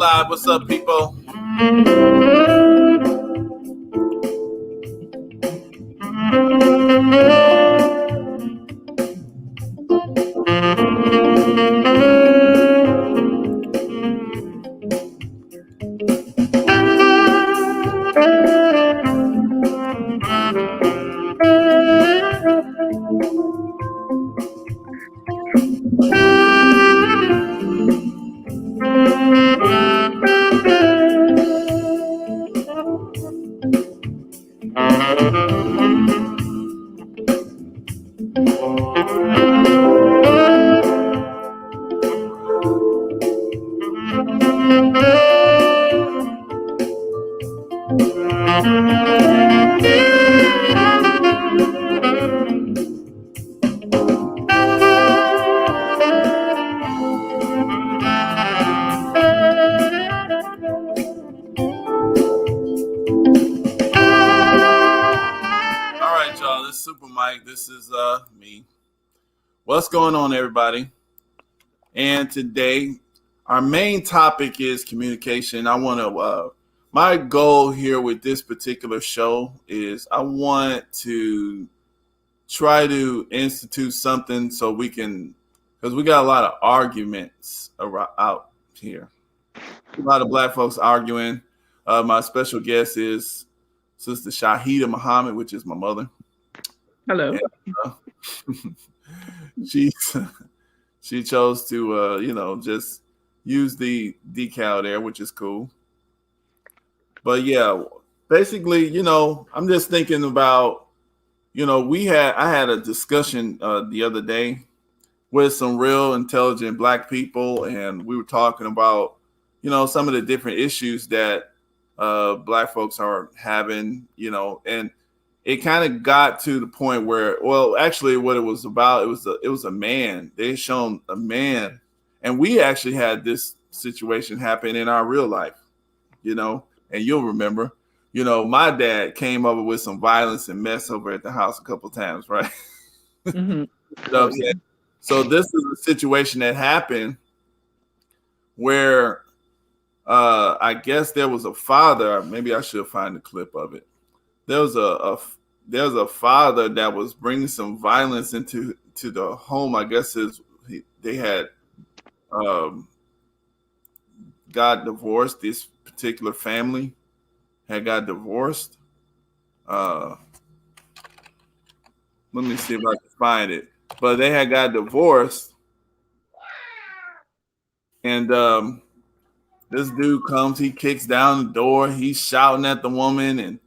live. What's up, people? All right, y'all. This is Super Mike. This is me. What's going on, everybody? And today, our main topic is communication. I want to. My goal here with this particular show is I want to try to institute something so we can, because we got a lot of arguments out here. A lot of black folks arguing. My special guest is Sister Shahida Muhammad, which is my mother. Hello. And, she chose to just use the decal there, which is cool. But yeah, basically, I'm just thinking about, I had a discussion the other day with some real intelligent black people, and we were talking about, some of the different issues that black folks are having, and it kind of got to the point where, well, actually what it was about, it was a man. They shown a man, and we actually had this situation happen in our real life, and you'll remember, my dad came over with some violence and mess over at the house a couple of times, right? Mm-hmm. What I'm saying? So this is a situation that happened where I guess there was a father. Maybe I should find the clip of it. There was a father that was bringing some violence into the home. I guess they had got divorced. This particular family had got divorced. Let me see if I can find it. But they had got divorced, and this dude comes. He kicks down the door. He's shouting at the woman, and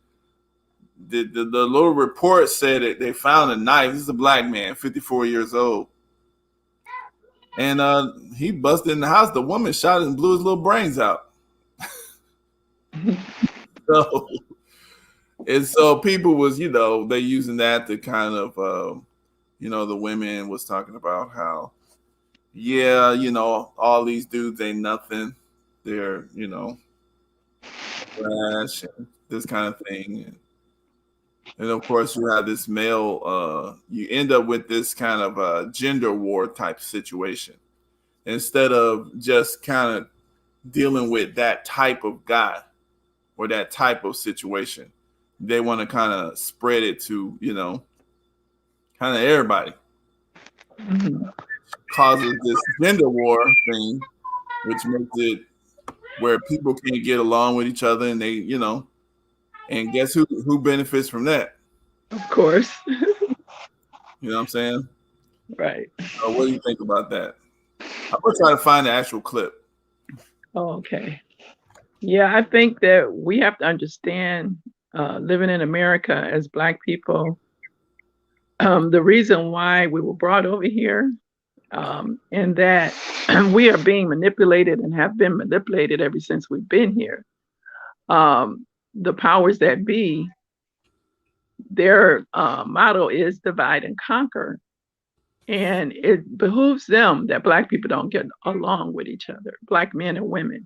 the little report said that they found a knife. This is a black man, 54 years old. And he busted in the house. The woman shot and blew his little brains out. So people was, they using that to kind of, the women was talking about how, all these dudes ain't nothing. They're, trash and this kind of thing. And of course, you have this male, you end up with this kind of gender war type situation. Instead of just kind of dealing with that type of guy or that type of situation, they want to kind of spread it to, kind of everybody. Mm-hmm. Causes this gender war thing, which makes it where people can't get along with each other, and they, and guess who benefits from that? Of course. You know what I'm saying? Right. So what do you think about that? I'm gonna try to find the actual clip. Oh, okay. Yeah, I think that we have to understand, living in America as Black people, the reason why we were brought over here, and that we are being manipulated and have been manipulated ever since we've been here. The powers that be, their motto is divide and conquer. And it behooves them that Black people don't get along with each other, Black men and women,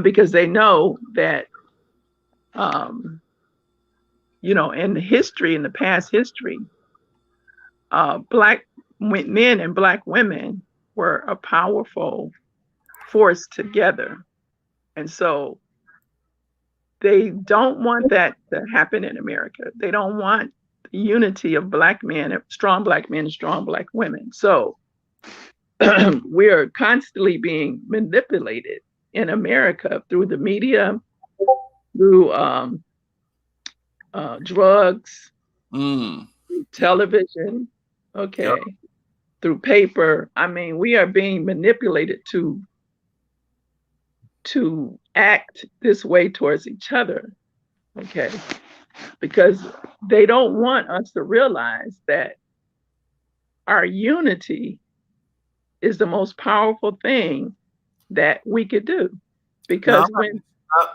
because they know that, in history, in the past history, Black men and Black women were a powerful force together. And so they don't want that to happen in America. They don't want the unity of black men, strong black men and strong black women. So we're constantly being manipulated in America through the media, through drugs, television, okay, Yep. through paper. I mean, we are being manipulated to act this way towards each other, okay, because they don't want us to realize that our unity is the most powerful thing that we could do. Because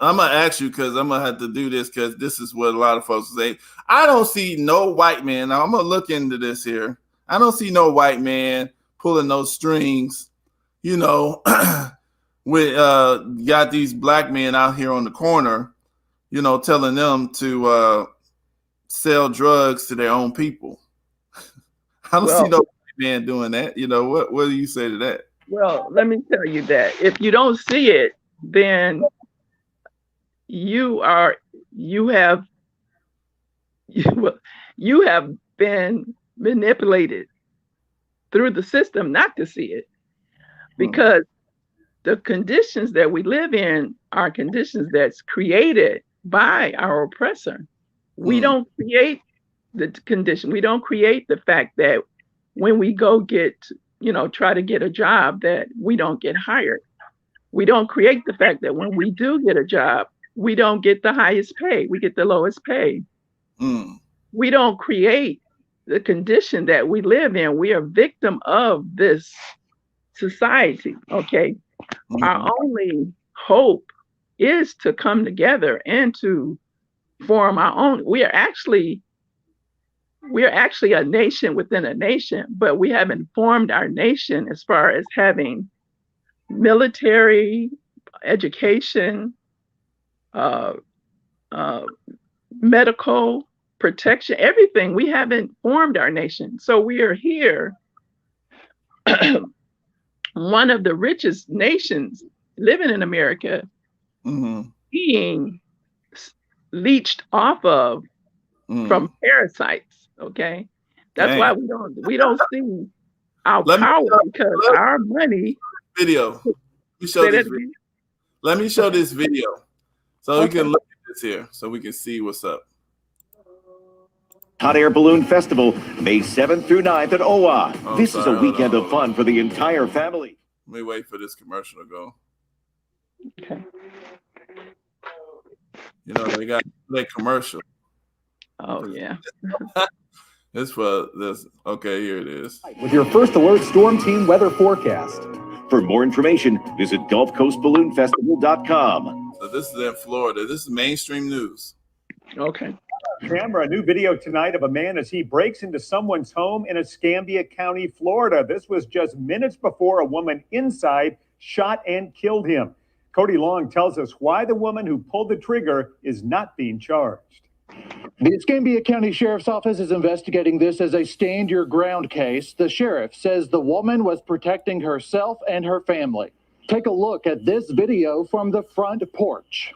I'm gonna ask you, because I'm gonna have to do this, because this is what a lot of folks say. I don't see no white man. Now I'm gonna look into this here. I don't see no white man pulling those strings, you know, with got these black men out here on the corner, you know, telling them to sell drugs to their own people. I don't see no white man doing that. You know, what do you say to that? Well, let me tell you that if you don't see it, then you have been manipulated through the system not to see it, because the conditions that we live in are conditions that's created by our oppressor. We don't create the condition. We don't create the fact that when we go try to get a job, that we don't get hired. We don't create the fact that when we do get a job, we don't get the highest pay. We get the lowest pay. We don't create the condition that we live in. We are victim of this society, okay? Our only hope is to come together and to form our own. We are actually a nation within a nation, but we haven't formed our nation as far as having military, education, medical protection, everything. We haven't formed our nation. So we are here, one of the richest nations living in America, being leached off of from parasites. Okay, that's why we don't see our power, because our money. Video. Let me show this video so we can look at this here, so we can see what's up. Hot Air Balloon Festival, May 7th through 9th at OWA. This is a weekend of fun for the entire family. Let me wait for this commercial to go. Okay. You know, they got that commercial. Oh, yeah. It's for this. Okay, here it is. With your First Alert Storm Team weather forecast. For more information, visit GulfCoastBalloonFestival.com. So this is in Florida. This is mainstream news. Okay. Camera, a new video tonight of a man as he breaks into someone's home in Escambia County, Florida. This was just minutes before a woman inside shot and killed him. Cody Long tells us why the woman who pulled the trigger is not being charged. The Escambia County Sheriff's Office is investigating this as a stand your ground case. The sheriff says the woman was protecting herself and her family. Take a look at this video from the front porch.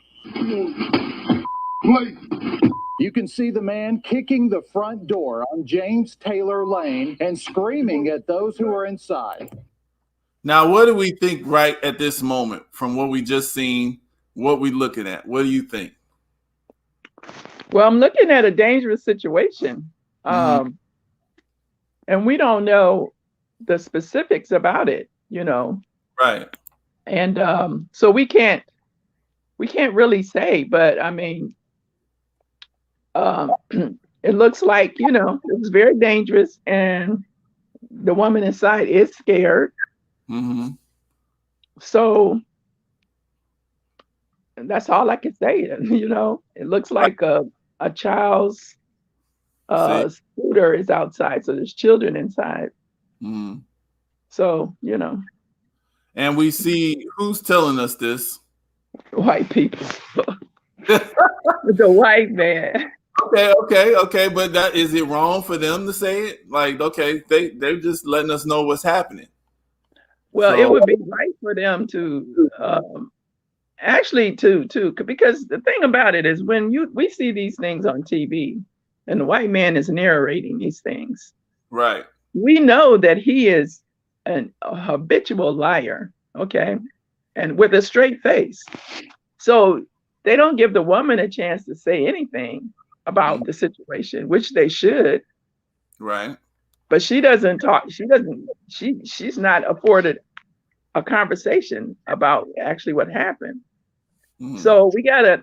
You can see the man kicking the front door on James Taylor Lane and screaming at those who are inside. Now, what do we think right at this moment from what we just seen, what we looking at? What do you think? Well, I'm looking at a dangerous situation. And we don't know the specifics about it, you know. Right. And so we can't really say, but I mean, it looks like, you know, it was very dangerous, and the woman inside is scared. So that's all I can say. You know, it looks like a child's scooter is outside, so there's children inside. So, you know. And we see, who's telling us this? White people. The white man. Okay. But that, is it wrong for them to say it? Like, okay, they're just letting us know what's happening. Well, it would be right for them to actually too, because the thing about it is when we see these things on TV and the white man is narrating these things, Right. we know that he is a habitual liar, okay, and with a straight face. So they don't give the woman a chance to say anything about the situation, which they should. Right. But she doesn't talk. She's not afforded a conversation about actually what happened. So we gotta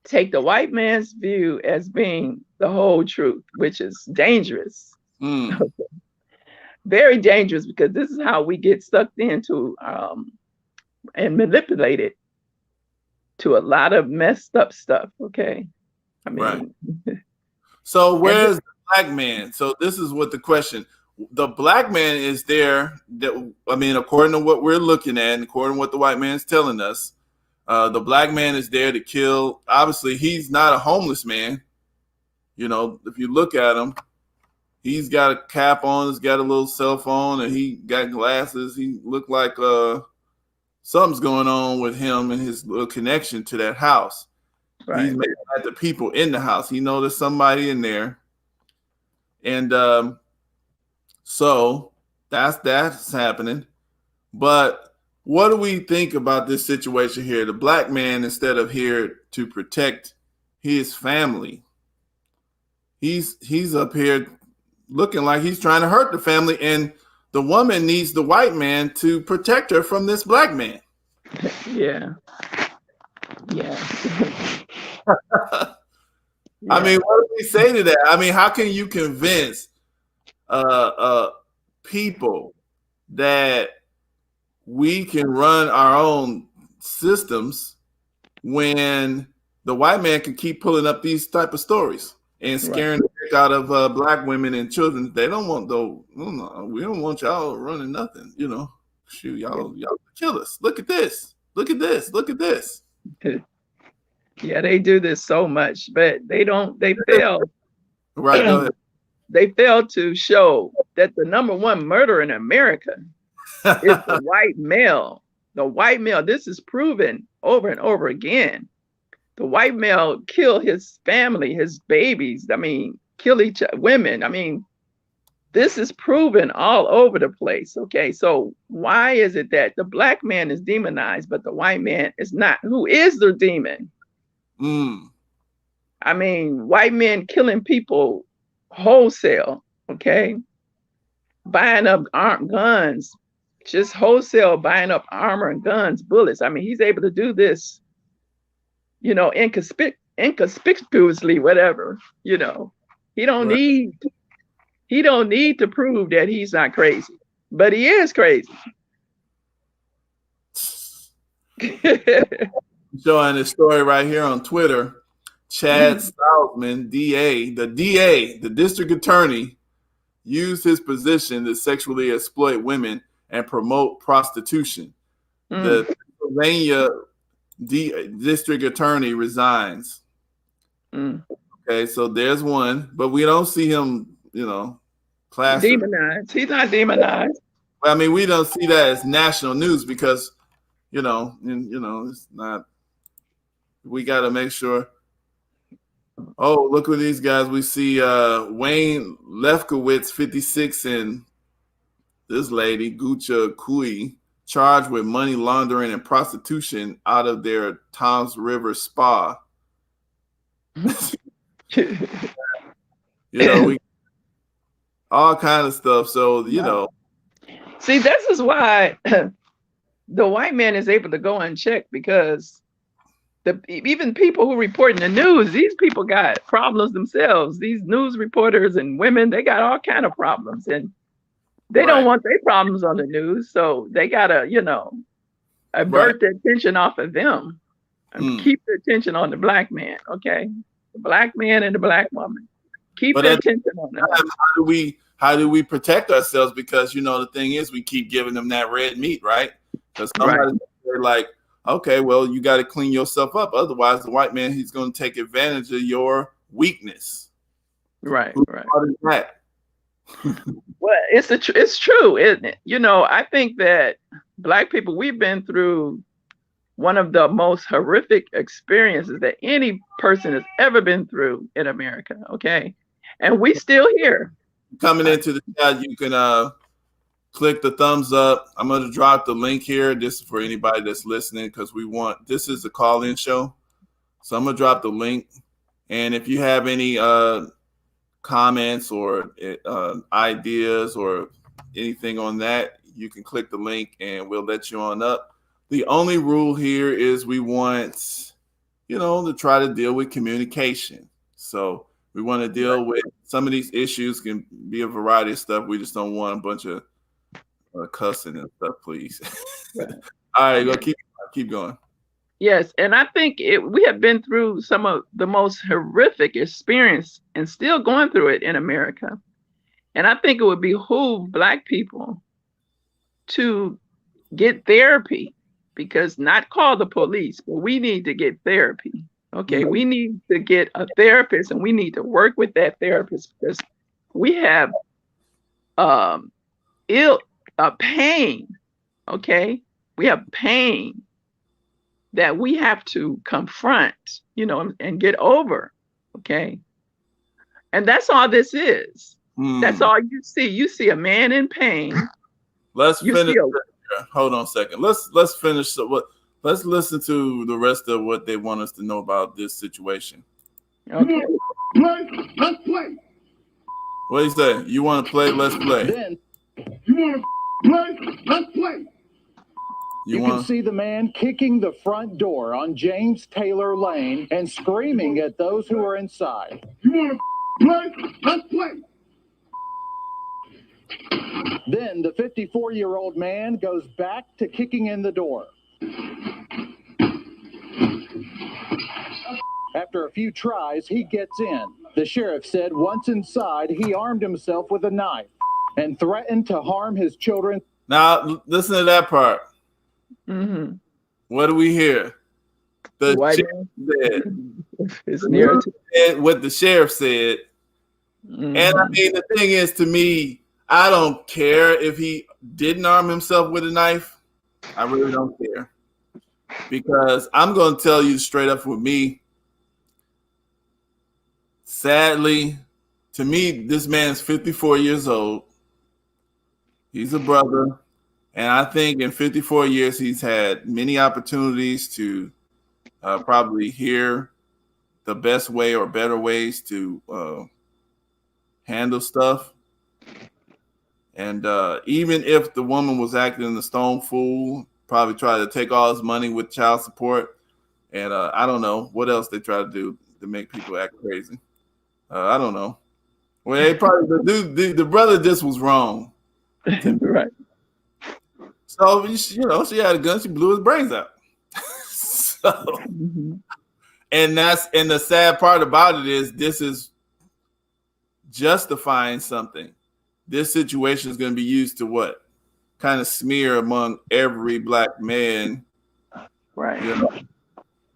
take the white man's view as being the whole truth, which is dangerous. Very dangerous, because this is how we get sucked into and manipulated to a lot of messed up stuff. Okay. I mean, right. So where's the black man? So this is what the question. The black man is there. That, I mean, according to what we're looking at, and according to what the white man's telling us, the black man is there to kill. Obviously, he's not a homeless man. You know, if you look at him, he's got a cap on, he's got a little cell phone, and he got glasses. He looked like something's going on with him and his little connection to that house. Right. He's making at the people in the house. He knows there's somebody in there. And so that's happening. But what do we think about this situation here? The black man, instead of here to protect his family, he's up here looking like he's trying to hurt the family, and the woman needs the white man to protect her from this black man. Yeah. I mean, what do we say to that? I mean, how can you convince people that we can run our own systems when the white man can keep pulling up these type of stories and scaring the heck out of black women and children? They don't want we don't want y'all running nothing, you know. Shoot, y'all kill us. Look at this. Look at this. Look at this. Yeah, they do this so much, but they fail. Right. Go ahead. They fail to show that the #1 murder in America is the white male. The white male, this is proven over and over again. The white male kill his family, his babies. I mean, kill women. I mean, this is proven all over the place. Okay, so why is it that the black man is demonized, but the white man is not? Who is the demon? I mean, white men killing people wholesale, okay? Buying up armed guns, just wholesale buying up armor and guns, bullets. I mean, he's able to do this, you know, inconspicuously, whatever, you know. He don't need to prove that he's not crazy, but he is crazy. Showing this story right here on Twitter. Chad Salzman, the district attorney, used his position to sexually exploit women and promote prostitution. The Pennsylvania district attorney resigns. Okay, so there's one, but we don't see him, you know, demonized. He's not demonized. I mean, we don't see that as national news because, you know, it's not. We got to make sure. Oh, look at these guys. We see Wayne Lefkowitz, 56, and this lady, Gucha Kui, charged with money laundering and prostitution out of their Toms River spa. You know, all kind of stuff. So, you know. See, this is why the white man is able to go unchecked, because even people who report in the news, these people got problems themselves. These news reporters and women, they got all kind of problems, and they don't want their problems on the news. So they gotta, you know, avert the attention off of them and keep the attention on the black man. Okay, the black man and the black woman. Keep the attention on them. How do we protect ourselves? Because, you know, the thing is, we keep giving them that red meat, right? Because somebody's like, okay, well, you got to clean yourself up. Otherwise, the white man, he's going to take advantage of your weakness. Right. That? Well, it's true, isn't it? You know, I think that black people, we've been through one of the most horrific experiences that any person has ever been through in America. Okay. And we still here. Coming into the chat, you can click the thumbs up. I'm going to drop the link here. This is for anybody that's listening, because this is a call-in show. So I'm going to drop the link. And if you have any comments or ideas or anything on that, you can click the link and we'll let you on up. The only rule here is we want, to try to deal with communication. So we want to deal with some of these issues. Can be a variety of stuff. We just don't want a bunch of cussing and stuff, please. Right. All right, go keep going. Yes, and I think we have been through some of the most horrific experience and still going through it in America. And I think it would behoove Black people to get therapy, because not call the police, but we need to get therapy. Okay, we need to get a therapist, and we need to work with that therapist, because we have pain. Okay, we have pain that we have to confront, and get over. Okay, and that's all this is. That's all you see. You see a man in pain. Let's finish. Hold on a second. Let's finish. Let's listen to the rest of what they want us to know about this situation. Okay. Let's play. What do you say? You want to play? Let's play. Then you want to play? Let's play. You can see the man kicking the front door on James Taylor Lane and screaming at those who are inside. You want to play? Let's play. Then the 54-year-old man goes back to kicking in the door. After a few tries, he gets in. The sheriff said once inside, he armed himself with a knife and threatened to harm his children. Now, listen to that part. Mm-hmm. What do we hear? The sheriff said what the sheriff said. Mm-hmm. And I mean, the thing is, to me, I don't care if he didn't arm himself with a knife. I really don't care. Because I'm going to tell you straight up, with me, sadly, to me, this man's 54 years old. He's a brother. And I think in 54 years, he's had many opportunities to probably hear the best way or better ways to handle stuff. And even if the woman was acting a stone fool, probably try to take all his money with child support. And I don't know what else they try to do to make people act crazy. I don't know. Well, they probably the brother just was wrong. Right. So she had a gun. She blew his brains out. And the sad part about it is this is justifying something. This situation is going to be used to what? Kind of smear among every Black man. Right.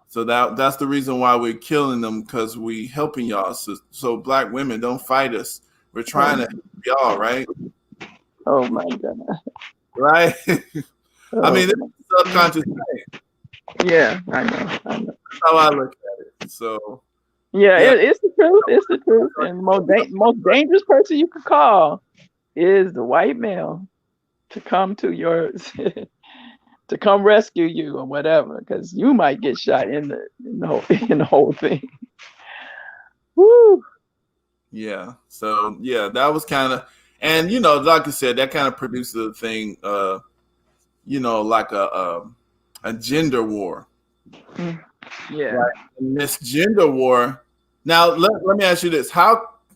So that's the reason why we're killing them, because we helping y'all. So Black women, don't fight us. We're trying to help y'all, right? Oh my goodness. Right? I mean, it's a subconscious thing. Yeah, I know. That's how I look at it. So yeah. It's the truth. It's the truth. And the most dangerous person you could call is the white male to come to yours, to come rescue you or whatever, because you might get shot in the whole thing. Woo. Yeah. So yeah, that was kind of, and like I said, that kind of produced a thing, like a gender war. Yeah. Right? And this gender war. Now let me ask you this: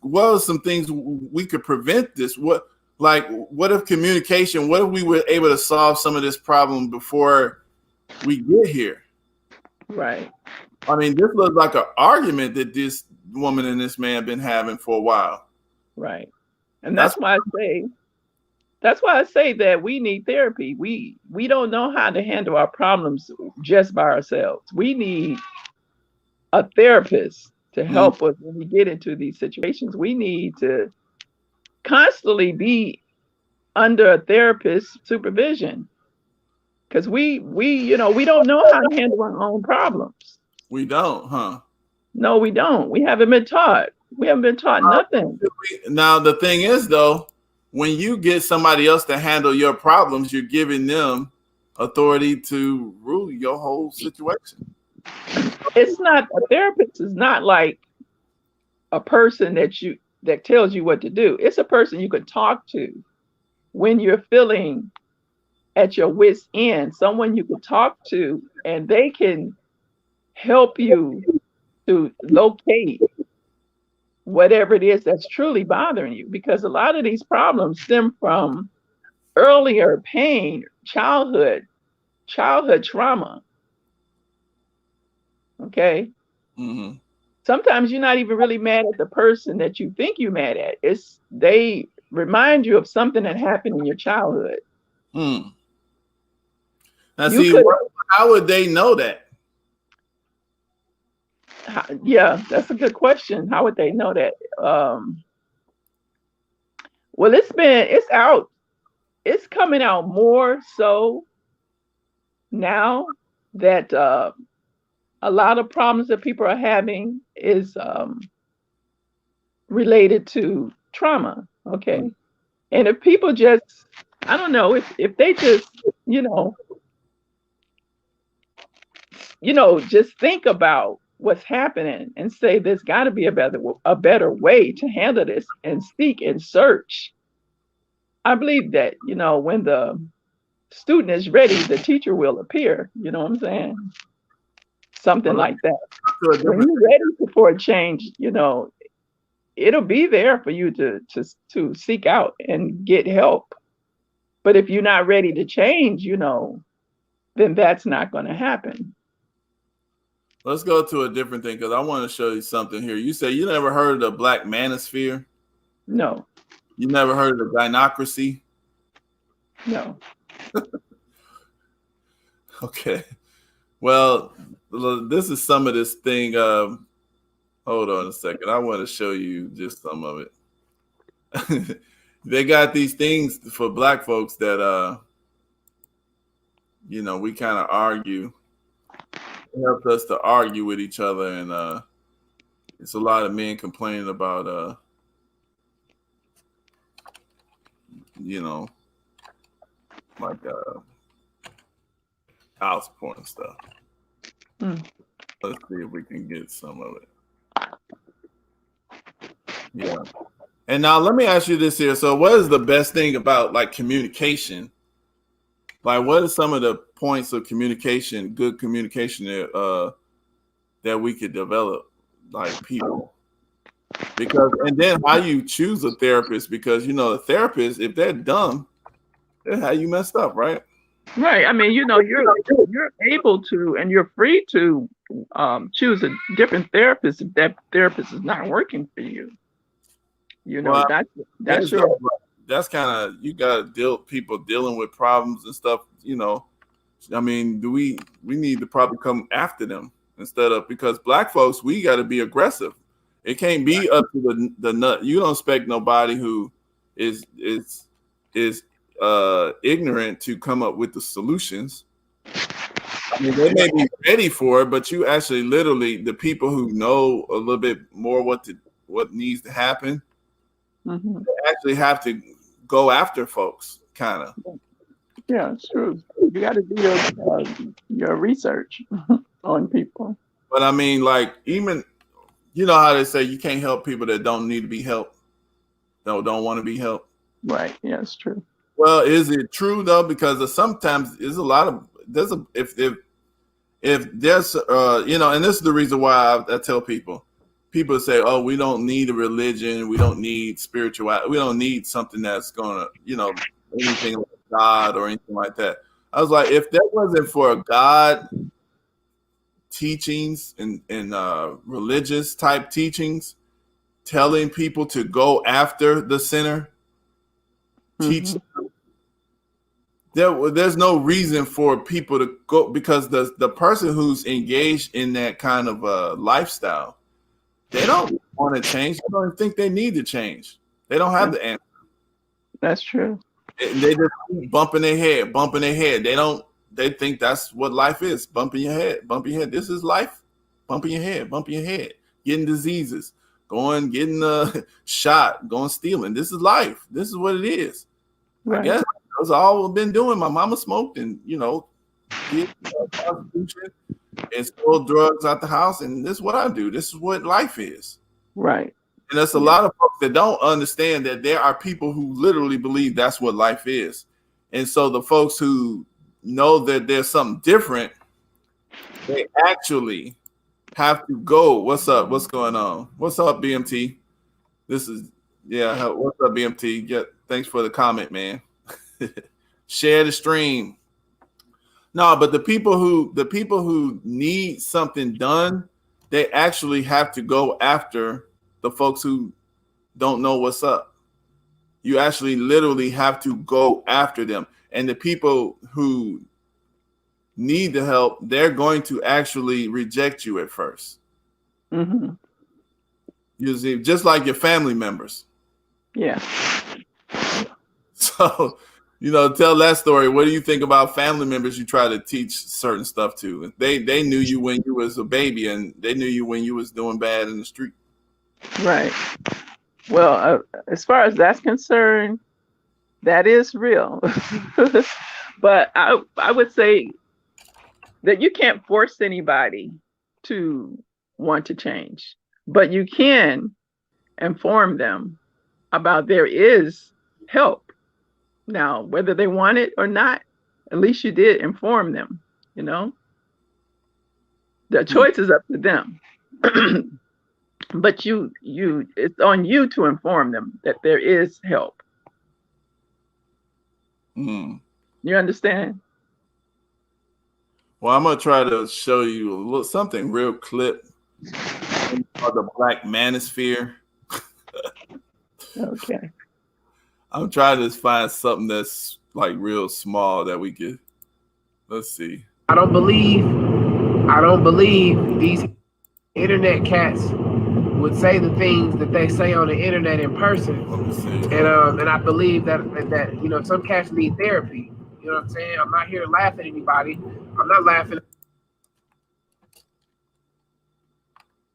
what are some things we could prevent this? What if communication? What if we were able to solve some of this problem before we get here? Right. I mean, this looks like an argument that this woman and this man have been having for a while. Right. And that's why I say that we need therapy. We don't know how to handle our problems just by ourselves. We need a therapist to help us when we get into these situations. We need to constantly be under a therapist's supervision, Because we don't know how to handle our own problems. We don't, huh? No, we don't. We haven't been taught. We haven't been taught nothing. Now, the thing is, though, when you get somebody else to handle your problems, you're giving them authority to rule your whole situation. It's not, a therapist is not like a person that tells you what to do. It's a person you can talk to when you're feeling at your wit's end, someone you can talk to, and they can help you to locate whatever it is that's truly bothering you, because a lot of these problems stem from earlier pain, childhood trauma. Okay. Mm-hmm. Sometimes you're not even really mad at the person that you think you're mad at. They remind you of something that happened in your childhood. Now, see, how would they know that? Yeah, that's a good question. How would they know that? Well, it's out. It's coming out more so now that a lot of problems that people are having is related to trauma. Okay. And if people just, I don't know, if they just, just think about what's happening and say there's got to be a better way to handle this, and seek and search. I believe that, when the student is ready, the teacher will appear. You know what I'm saying? Something like that. When you're ready for a change, it'll be there for you to seek out and get help. But if you're not ready to change, then that's not going to happen. Let's go to a different thing, because I want to show you something here. You say you never heard of the Black Manosphere? No. You never heard of the gynocracy? No. Okay. Well, this is some of this thing. Hold on a second. I want to show you just some of it. They got these things for Black folks that, we kind of argue. It helps us to argue with each other, and it's a lot of men complaining about, like house support and stuff. Let's see if we can get some of it. Yeah. And now let me ask you this here. So what is the best thing about like communication? Like, what are some of the points of communication, good communication that we could develop, like people? Because, and then how you choose a therapist, because a therapist, if they're dumb, that's how you messed up, right? Right. I mean, you're able to, and you're free to choose a different therapist if that therapist is not working for you. Well, that's your. That's kind of, you got people dealing with problems and stuff. I mean, we need to probably come after them instead of, because Black folks, we got to be aggressive. It can't be up to the nut. You don't expect nobody who is ignorant to come up with the solutions. I mean, they may be ready for it, but you actually literally, the people who know a little bit more what needs to happen, they actually have to go after folks, kind of. Yeah, it's true. You got to do your research on people. But I mean, like, even, how they say you can't help people that don't need to be helped, don't want to be helped. Right. Yeah, it's true. Well, is it true though? Because sometimes there's a lot of if there's and this is the reason why I tell people say, oh, we don't need a religion, we don't need spirituality, we don't need something that's gonna anything like God or anything like that. I was like, if that wasn't for God teachings and religious type teachings telling people to go after the sinner, teach them, there's no reason for people to go, because the person who's engaged in that kind of lifestyle, they don't want to change. They don't think they need to change. They don't have the answer. That's true. They just keep bumping their head. They don't they think that's what life is. Bumping your head, bumping your head. This is life. Bumping your head, bumping your head, getting diseases, getting shot, going stealing. This is life. This is what it is. Right. I guess that's all we've been doing. My mama smoked and, you know, did prostitution and stole drugs out the house. And this is what I do. This is what life is. Right. And there's a lot of folks that don't understand that there are people who literally believe that's what life is. And so the folks who know that there's something different, they actually have to go. What's up? What's going on? What's up, BMT? This is, yeah. What's up, BMT? Yeah, thanks for the comment, man. Share the stream. No, but the people who need something done, they actually have to go after the folks who don't know what's up. You actually literally have to go after them. And the people who need the help, they're going to actually reject you at first. Mm-hmm. Usually, just like your family members. Yeah. So, you know, tell that story. What do you think about family members you try to teach certain stuff to? They knew you when you was a baby, and they knew you when you was doing bad in the street. Right. Well, as far as that's concerned, that is real. But I would say that you can't force anybody to want to change, but you can inform them about there is help. Now, whether they want it or not, at least you did inform them, you know? The choice is up to them. But it's on you to inform them that there is help. Mm. You understand? Well, I'm gonna try to show you something real clip called the Black Manosphere. Okay. I'm trying to find something that's like real small that we could. Let's see. I don't believe these internet cats would say the things that they say on the internet in person. Let me see. And I believe that you know, some cats need therapy. You know what I'm saying? I'm not here to laugh at anybody. I'm not laughing.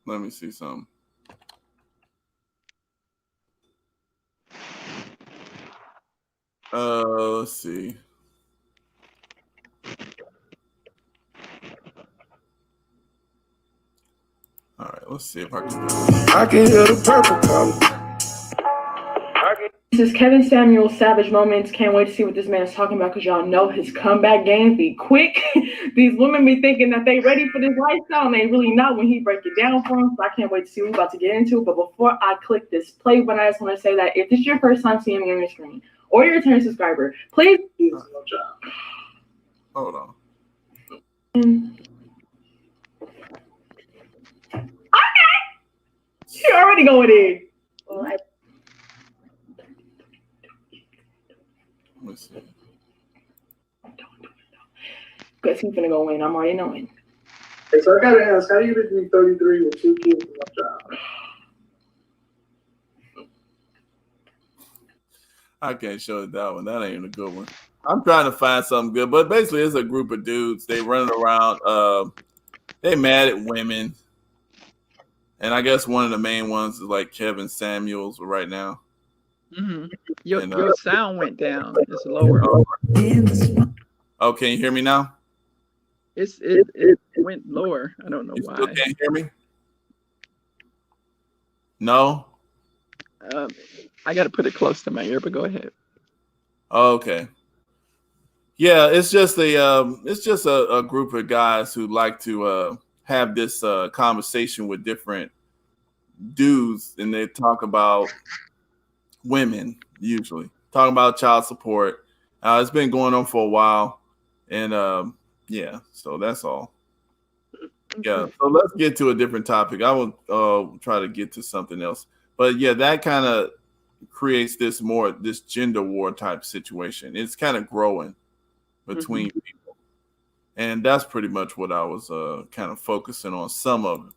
Let me see something. Let's see. All right, let's see if I can do this. I can hear the purple color. This is Kevin Samuel, Savage Moments. Can't wait to see what this man is talking about because y'all know his comeback game be quick. These women be thinking that they ready for this lifestyle and they really not when he break it down for them. So I can't wait to see what we're about to get into. But before I click this play button, I just want to say that if this is your first time seeing me on your screen or you're a returning subscriber, please do this little job. Hold on. Okay. You're already going in. All right. Let's see. Because he's gonna go in. I'm already knowing. Hey, so I gotta ask, how do you get to be 33 with 2 kids and a job? I can't show it that one. That ain't a good one. I'm trying to find something good, but basically it's a group of dudes. They running around. They mad at women, and I guess one of the main ones is like Kevin Samuels right now. Mm-hmm. Your And, sound went down. It's lower. Oh, can you hear me now? It went lower. I don't know You why. still can't hear me? No? I got to put it close to my ear, but go ahead. Okay. Yeah, it's just a group of guys who like to have this conversation with different dudes, and they talk about women, usually talking about child support. It's been going on for a while, and yeah, so that's all. Yeah, so let's get to a different topic. I will try to get to something else, but yeah, that kind of creates this gender war type situation. It's kind of growing between people, and that's pretty much what I was kind of focusing on, some of it.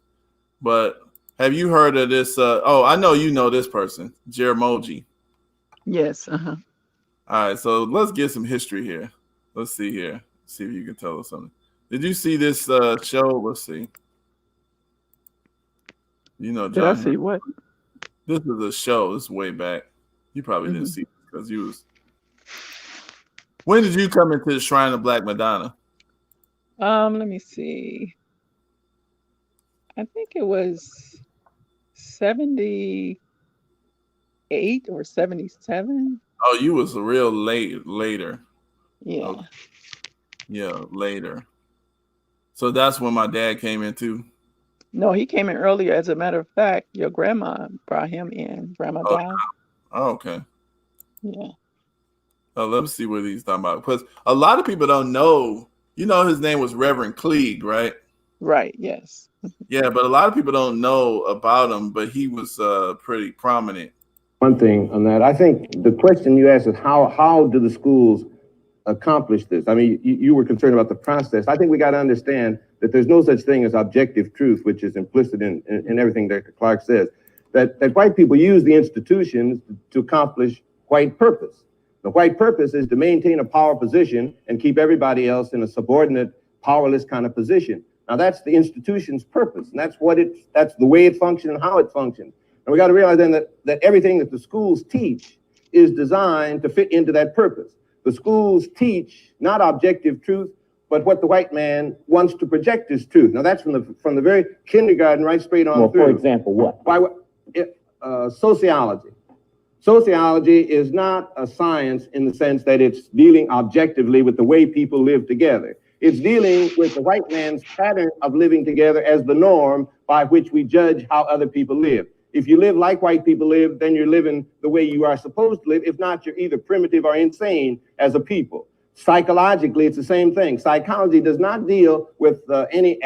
But have you heard of this? I know you know this person, Jaramogi. Yes. Uh-huh. All right, so let's get some history here. Let's see here. See if you can tell us something. Did you see this show? Let's see. You know, Did I John. see what? This is a show. This is way back. You probably didn't see it because you was. When did you come into the Shrine of Black Madonna? Let me see. I think it was 78 or 77. Oh, you was a real later. Yeah. Okay. Yeah, later. So that's when my dad came in too. No, he came in earlier. As a matter of fact, your grandma brought him in. Grandma died. Oh, okay. Yeah. Let me see what he's talking about. Because a lot of people don't know. You know, his name was Reverend Klieg, right? Right. Yes. Yeah, but a lot of people don't know about him. But he was pretty prominent. One thing on that, I think the question you asked is how do the schools accomplish this? I mean, you were concerned about the process. I think we got to understand that there's no such thing as objective truth, which is implicit in everything Dr. Clark says. That white people use the institutions to accomplish white purpose. The white purpose is to maintain a power position and keep everybody else in a subordinate, powerless kind of position. Now that's the institution's purpose, and that's the way it functions and how it functions. And we got to realize then that everything that the schools teach is designed to fit into that purpose. The schools teach not objective truth, but what the white man wants to project as truth. Now that's from the very kindergarten right straight on through. For example, what? Sociology. Sociology is not a science in the sense that it's dealing objectively with the way people live together. It's dealing with the white man's pattern of living together as the norm by which we judge how other people live. If you live like white people live, then you're living the way you are supposed to live. If not, you're either primitive or insane as a people. Psychologically, it's the same thing. Psychology does not deal with any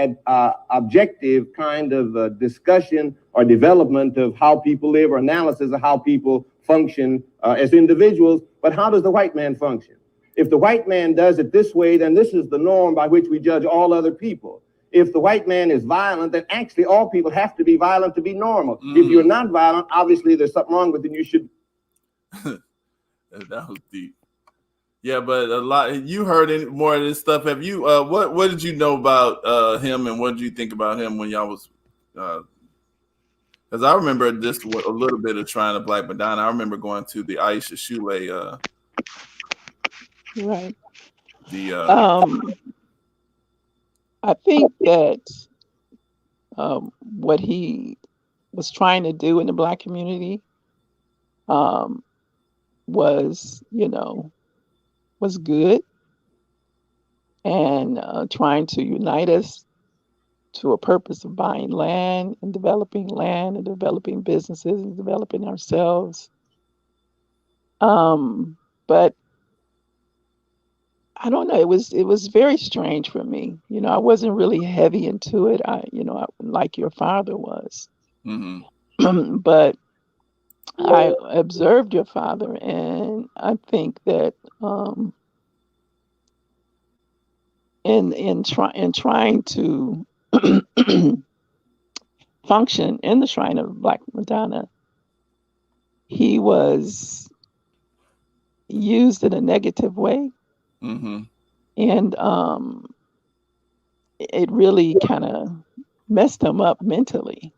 objective kind of discussion or development of how people live or analysis of how people function as individuals, but how does the white man function? If the white man does it this way, then this is the norm by which we judge all other people. If the white man is violent, then actually all people have to be violent to be normal. If you're not violent, obviously there's something wrong with you. You should. That was deep. Yeah, but a lot. You heard more of this stuff. Have you? What did you know about him, and what did you think about him when y'all was? Because I remember just a little bit of Shrine of Black Madonna. I remember going to the Aisha Shule. Right. I think that what he was trying to do in the Black community was good, and trying to unite us to a purpose of buying land and developing businesses and developing ourselves. But I don't know. It was very strange for me. I wasn't really heavy into it. Like your father was. Mm-hmm. But I observed your father, and I think that in trying to function in the Shrine of Black Madonna, he was used in a negative way. Mm-hmm. And it really kind of messed him up mentally,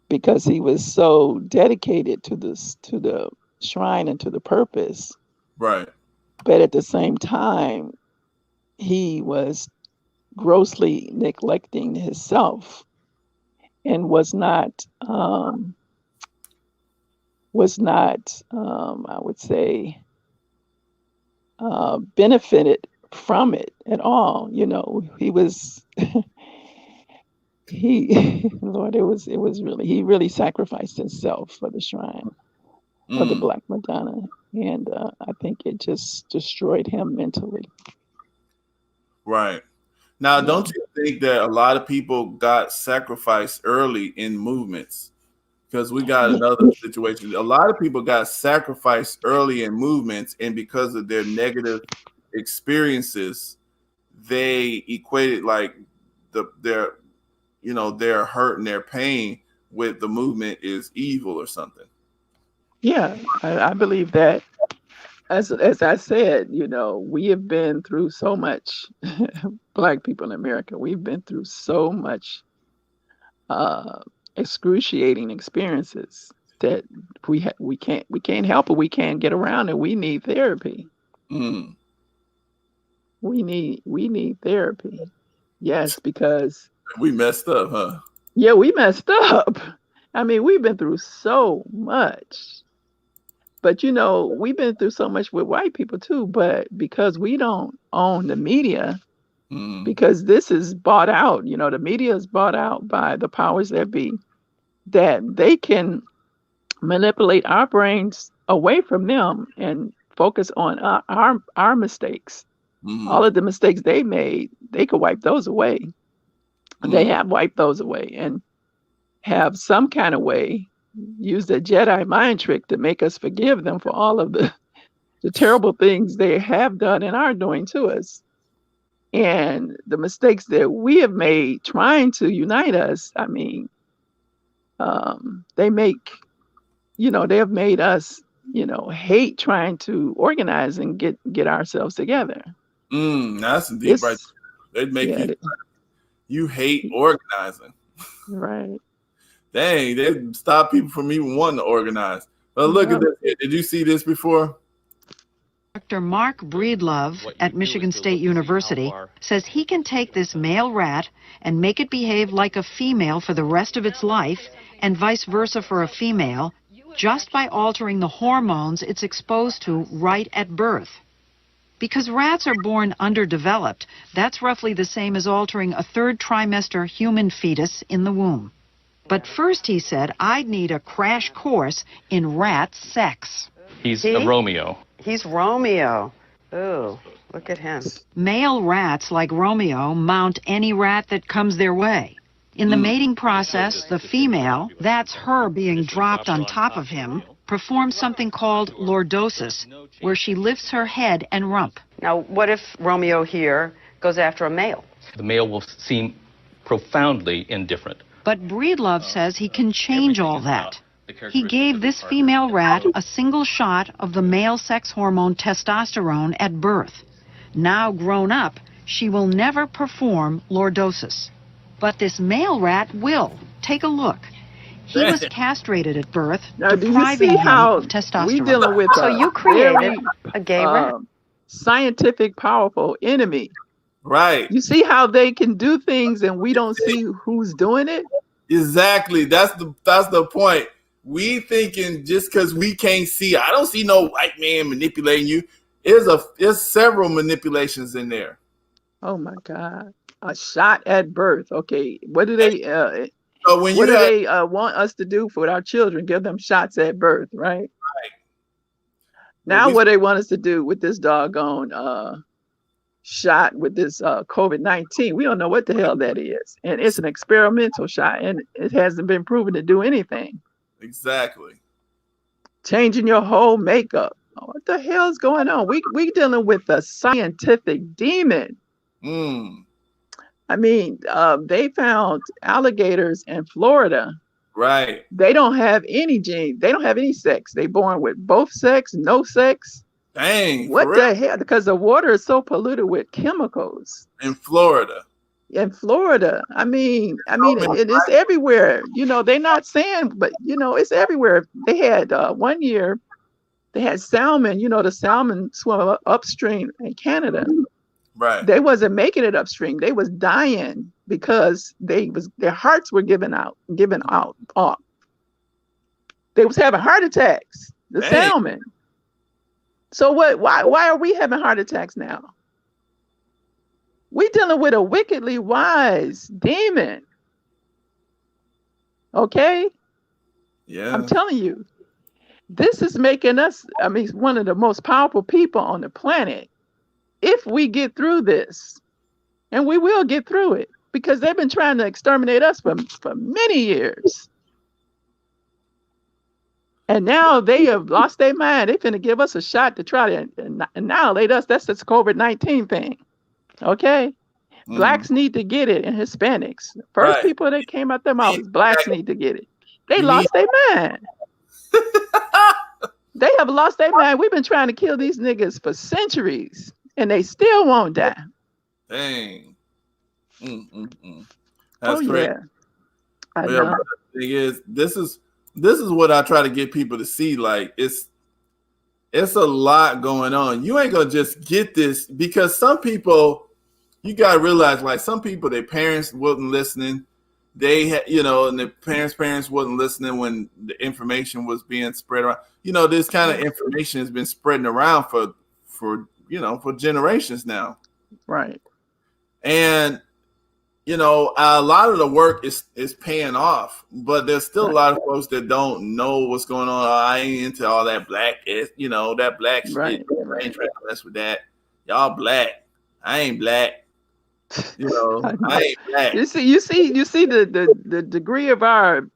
because he was so dedicated to the shrine and to the purpose. Right. But at the same time, he was grossly neglecting himself and was not I would say benefited from it at all. He was Lord, it was really, he really sacrificed himself for the shrine of the Black Madonna, and I think it just destroyed him mentally. Right. Now, don't you think that a lot of people got sacrificed early in movements? Because we got another situation. A lot of people got sacrificed early in movements, and because of their negative experiences, they equated like their hurt and their pain with the movement is evil or something. Yeah, I believe that. as I said, we have been through so much. Black people in America, we've been through so much excruciating experiences that we can't help it. We can't get around it. We need therapy. Mm. We need therapy. Yes, because We messed up, huh? yeah, we messed up. I mean, we've been through so much. But we've been through so much with white people too, but because we don't own the media, because this is bought out, the media is bought out by the powers that be, that they can manipulate our brains away from them and focus on our mistakes. All of the mistakes they made, they could wipe those away. They have wiped those away and have some kind of way use the Jedi mind trick to make us forgive them for all of the terrible things they have done and are doing to us. And the mistakes that we have made trying to unite us, I mean, they have made us, hate trying to organize and get ourselves together. That's deep, right? They make you hate organizing. Right. Dang, they stop people from even wanting to organize. But look at this. Did you see this before? Dr. Mark Breedlove at Michigan State University says he can take this male rat and make it behave like a female for the rest of its life, and vice versa for a female, just by altering the hormones it's exposed to right at birth. Because rats are born underdeveloped, that's roughly the same as altering a third trimester human fetus in the womb. But first, he said, I'd need a crash course in rat sex. He's a Romeo. He's Romeo. Ooh, look at him. Male rats like Romeo mount any rat that comes their way. In the mating process, the female, that's her being dropped on top of him, performs something called lordosis, where she lifts her head and rump. Now, what if Romeo here goes after a male? The male will seem profoundly indifferent. But Breedlove says he can change all that. He gave this female rat a single shot of the male sex hormone testosterone at birth. Now grown up, she will never perform lordosis. But this male rat will. Take a look. He was castrated at birth, now, depriving him of testosterone. We dealing with so you created a gay rat. Scientific, powerful enemy. Right. You see how they can do things and we don't see who's doing it? Exactly. That's the point. We thinking just because we can't see, I don't see no white man manipulating you. There's several manipulations in there. Oh my God. A shot at birth. Okay. What do they want us to do for our children? Give them shots at birth, right? Right. Now what they want us to do with this doggone shot with this COVID-19. We don't know what the hell that is. And it's an experimental shot and it hasn't been proven to do anything. Exactly. Changing your whole makeup. Oh, what the hell's going on? We dealing with a scientific demon. I mean, they found alligators in Florida. Right. They don't have any gene. They don't have any sex. They born with both sex, no sex. Dang. What the hell? Because the water is so polluted with chemicals. In Florida. In Florida. I mean, it is everywhere. They're not saying, but it's everywhere. They had 1 year, they had salmon, the salmon swim upstream in Canada. Right. They wasn't making it upstream. They was dying because their hearts were giving out. They was having heart attacks. The salmon. So what? Why are we having heart attacks now? We're dealing with a wickedly wise demon. Okay? Yeah. I'm telling you, this is making us, one of the most powerful people on the planet. If we get through this, and we will get through it, because they've been trying to exterminate us for many years. And now they have lost their mind. They're going to give us a shot to try to annihilate us. That's this COVID-19 thing. Okay? Blacks need to get it, and Hispanics. First people that came out their mouths, blacks need to get it. They lost their mind. They have lost their mind. We've been trying to kill these niggas for centuries, and they still won't die. Dang. That's Oh, great. yeah. I Well, know. the thing is, this is what I try to get people to see. Like, it's a lot going on. You ain't gonna just get this, because some people, you gotta realize, like, some people, their parents wasn't listening. They had, and the parents wasn't listening when the information was being spread around. This kind of information has been spreading around for generations now. Right. And a lot of the work is paying off, but there's still a lot of folks that don't know what's going on. I ain't into all that black, that black shit. I ain't trying to mess with that. Y'all black. I ain't black. I ain't black. You see the degree of our,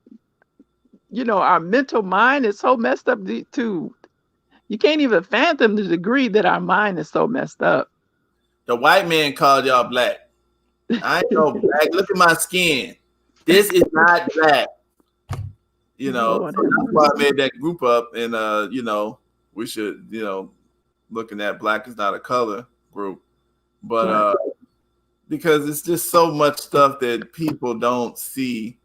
our mental mind is so messed up too. You can't even fathom the degree that our mind is so messed up. The white man called y'all black. I ain't no black. Look at my skin. This is not black. So that's why I made that group up, and we should, looking at Black is Not a Color group, but because it's just so much stuff that people don't see,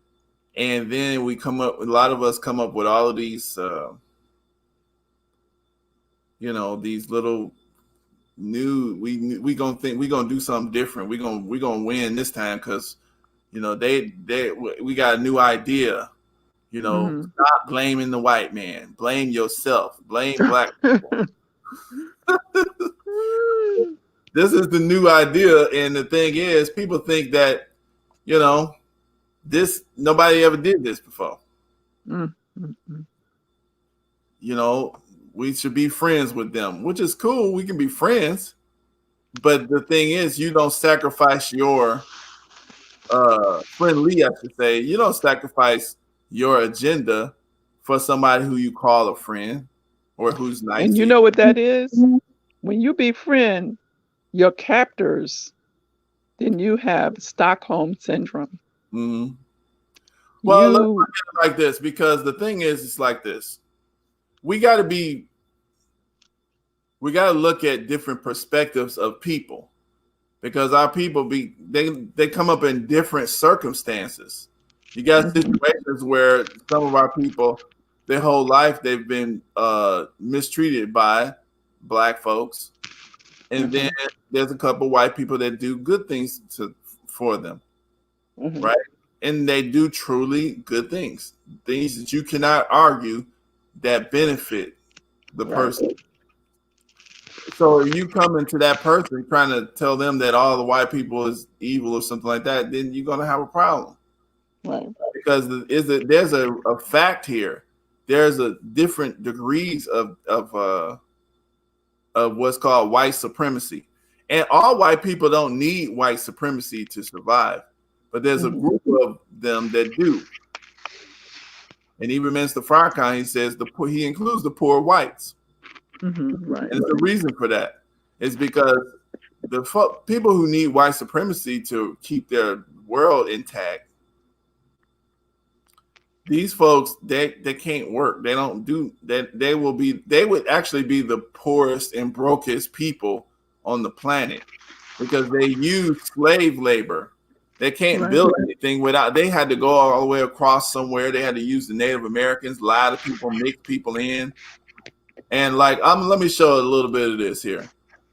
and then a lot of us come up with all of these, these little new. We gonna think we gonna do something different. We gonna win this time because, we got a new idea. Stop blaming the white man. Blame yourself. Blame black people. This is the new idea, and the thing is, people think that, this nobody ever did this before. We should be friends with them, which is cool. We can be friends, but the thing is, you don't sacrifice your friendly, I should say. You don't sacrifice your agenda for somebody who you call a friend or who's nice. And you know what that is? When you befriend your captors, then you have Stockholm syndrome. Mm-hmm. Well, let's look at it like this, because the thing is, it's like this. We got to look at different perspectives of people, because our people they come up in different circumstances. You got situations where some of our people, their whole life, they've been mistreated by black folks. And then there's a couple white people that do good things for them, right? And they do truly good things that you cannot argue that benefit the person. So if you come into that person trying to tell them that all the white people is evil or something like that, then you're going to have a problem. Right. Because there's a fact here. There's a different degrees of what's called white supremacy. And all white people don't need white supremacy to survive, but there's a group of them that do. And even Minister Farrakhan, he says he includes the poor whites. Right. And the reason for that is because the people who need white supremacy to keep their world intact, these folks, they can't work. They don't do that. They would actually be the poorest and brokest people on the planet, because they use slave labor. They can't build anything without. They had to go all the way across somewhere. They had to use the Native Americans, lie to people, mix people in, and let me show a little bit of this here.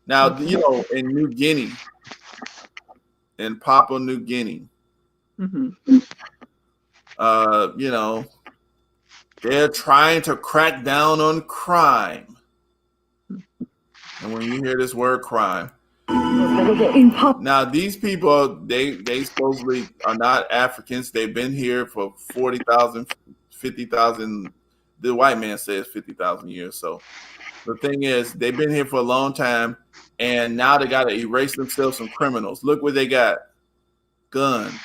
Now, in New Guinea, in Papua New Guinea, they're trying to crack down on crime. And when you hear this word crime, now these people, they supposedly are not Africans. They've been here for 40,000, 50,000. The white man says 50,000 years. So the thing is, they've been here for a long time, and now they got to erase themselves from criminals. Look what they got. Guns.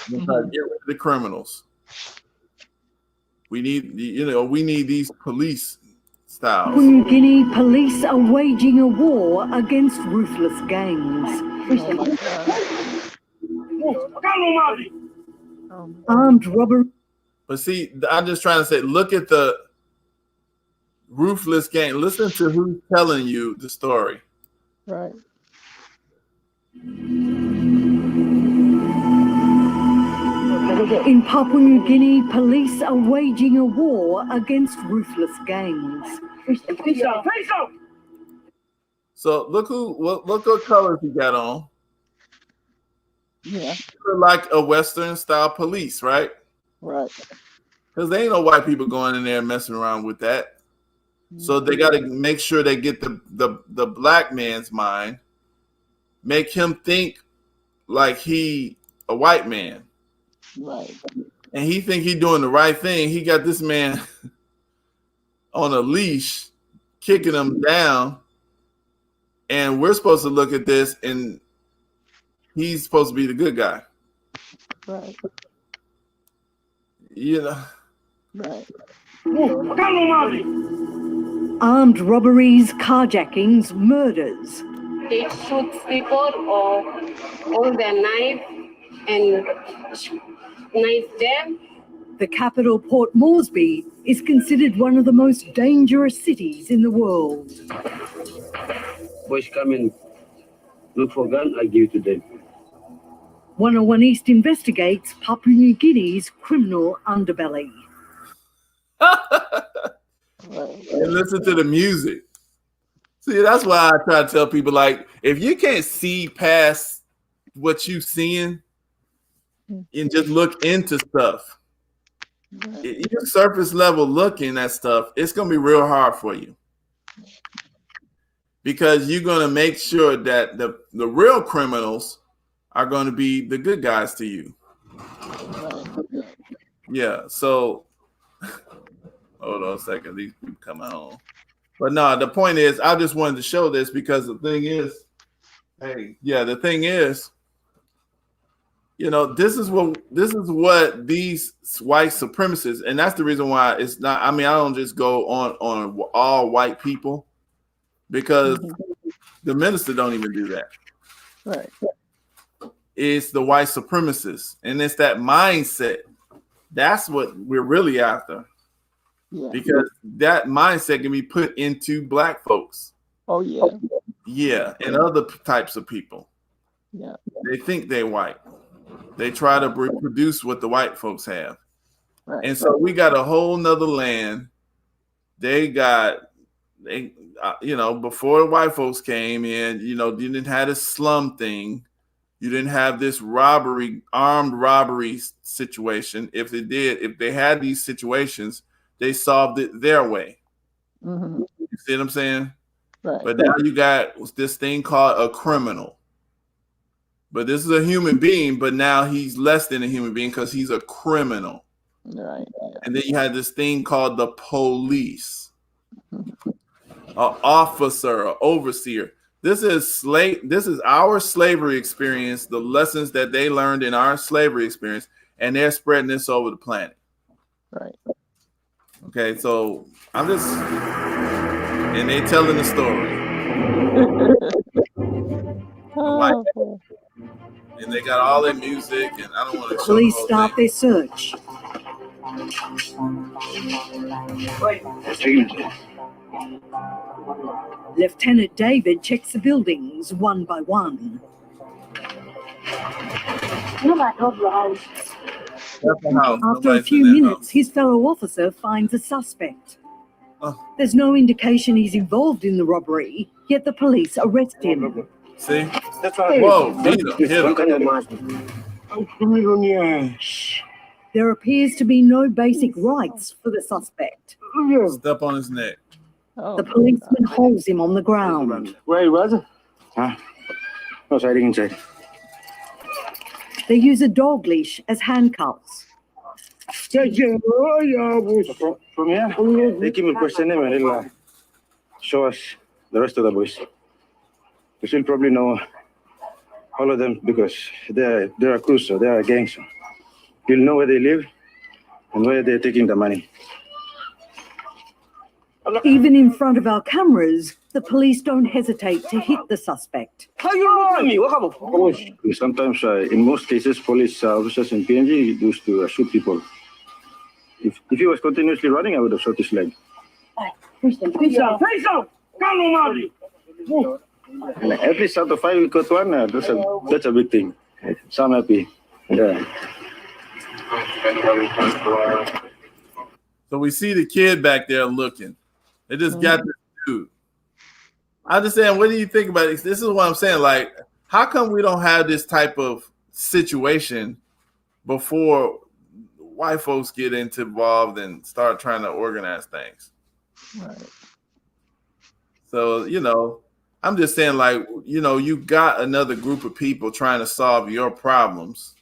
Get rid of the criminals. We need, we need these police styles. New Guinea police are waging a war against ruthless gangs. Armed robbery. But see, I'm just trying to say, look at ruthless gang. Listen to who's telling you the story. Right. In Papua New Guinea, police are waging a war against ruthless gangs. So look what colors he got on. Yeah. They're like a Western style police, right? Right. Because there ain't no white people going in there messing around with that. So they got to make sure they get the black man's mind, make him think like he a white man. Right. And he think he doing the right thing. He got this man on a leash, kicking him down. And we're supposed to look at this, and he's supposed to be the good guy. Right. You know. Right. Armed robberies, carjackings, murders. They shoot people or hold their knife and knife them. The capital, Port Moresby, is considered one of the most dangerous cities in the world. Boys come and look for gun, I give to them. 101 East investigates Papua New Guinea's criminal underbelly. And listen to the music. See, that's why I try to tell people, like, if you can't see past what you seeing and just look into stuff, your surface level looking at stuff, it's gonna be real hard for you. Because you're gonna make sure that the real criminals are gonna be the good guys to you. Yeah, so hold on a second, these people coming home. But no, the point is, I just wanted to show this because the thing is, the thing is, you know, this is what these white supremacists, and that's the reason why it's not. I mean, I don't just go on all white people because the minister don't even do that. Right. It's the white supremacists, and it's that mindset. That's what we're really after. Yeah. Because that mindset can be put into black folks. Oh yeah. Yeah, and other types of people. Yeah. They think they're white. They try to reproduce what the white folks have. Right. And so we got a whole nother land. You know, before the white folks came in, you know, you didn't have this slum thing. You didn't have this armed robbery situation. If they had these situations, they solved it their way. Mm-hmm. You see what I'm saying? Right. But now you got this thing called a criminal. But this is a human being, but now he's less than a human being because he's a criminal. Right. And then you had this thing called the police, an officer, an overseer. This is our slavery experience, the lessons that they learned in our slavery experience, and they're spreading this over the planet. Right. Okay, so and they telling the story. And they got all their music, and I don't want to show Police start their search. Lieutenant David checks the buildings one by one. After a few minutes, his fellow officer finds a suspect. There's no indication he's involved in the robbery, yet the police arrest him. See? Whoa, hit him. There appears to be no basic rights for the suspect. Step on his neck. The policeman holds him on the ground. Where he was? Was hiding inside. They use a dog leash as handcuffs. From here, they keep me questioning him and he'll show us the rest of the boys. We should probably know all of them because they're a crew, so they're a gang. So you'll know where they live and where they're taking the money. Even in front of our cameras, the police don't hesitate to hit the suspect. Sometimes, in most cases, police officers in PNG used to shoot people. If he was continuously running, I would have shot his leg. And at least out of 5 we got one. That's a big thing. So I'm happy. Yeah. So we see the kid back there looking. They just got this dude. I understand. What do you think about it? This is what I'm saying. Like, how come we don't have this type of situation before white folks get involved and start trying to organize things? Right. So, I'm just saying, like, you got another group of people trying to solve your problems,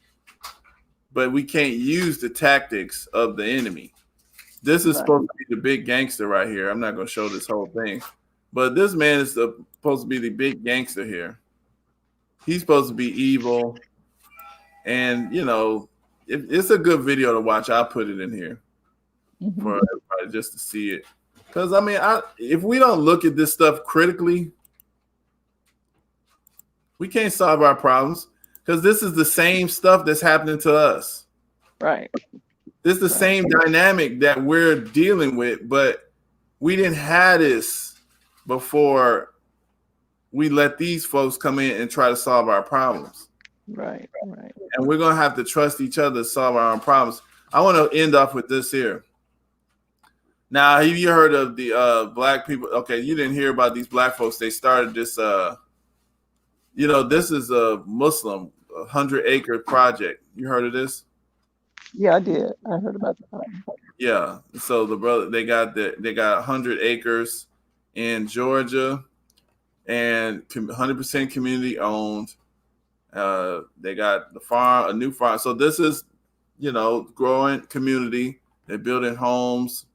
but we can't use the tactics of the enemy. This is supposed to be the big gangster right here. I'm not going to show this whole thing, but this man is supposed to be the big gangster here. He's supposed to be evil. And, it's a good video to watch. I'll put it in here for everybody just to see it. Because, I mean, if we don't look at this stuff critically, we can't solve our problems, because this is the same stuff that's happening to us. Right. This is the same dynamic that we're dealing with, but we didn't have this before we let these folks come in and try to solve our problems. Right, right. And we're going to have to trust each other to solve our own problems. I want to end off with this here. Now, have you heard of the black people? Okay, you didn't hear about these black folks. They started this, this is a Muslim 100-acre project. You heard of this? Yeah, I did. I heard about that. Yeah. So the brother, they got 100 acres in Georgia, and 100% community owned. They got the farm, a new farm. So this is, growing community. They're building homes.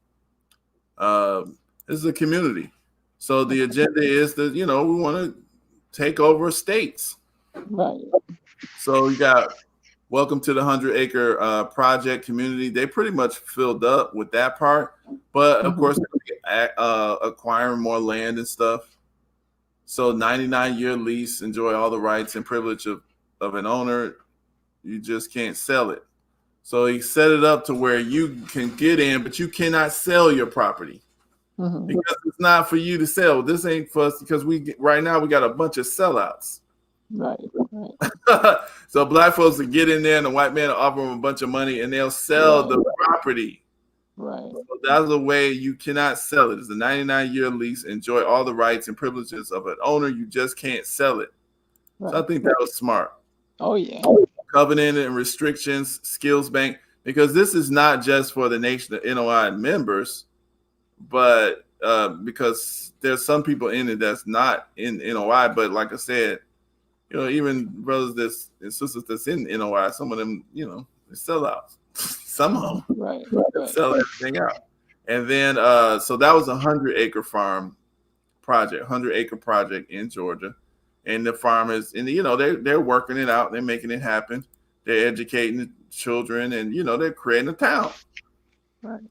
This is a community. So the agenda is that, we want to take over states. Right. So you got welcome to the 100-acre project community. They pretty much filled up with that part, but of course, acquiring more land and stuff. So 99-year lease, enjoy all the rights and privilege of an owner. You just can't sell it. So he set it up to where you can get in, but you cannot sell your property because it's not for you to sell. This ain't for us, because right now we got a bunch of sellouts. Right. So black folks will get in there and the white man will offer them a bunch of money and they'll sell the property. Right. So that's the way. You cannot sell it. It's a 99-year lease. Enjoy all the rights and privileges of an owner. You just can't sell it. Right. So I think that was smart. Oh, yeah. Covenant and restrictions, skills bank, because this is not just for the Nation of NOI members, but because there's some people in it that's not in NOI. But like I said, even brothers and sisters that's in NOI, some of them, they sell out. Some of them right. sell everything out. And then, so that was a 100-acre farm project, 100-acre project in Georgia. And the farmers, and they're working it out. They're making it happen. They're educating the children, and they're creating a town. Right.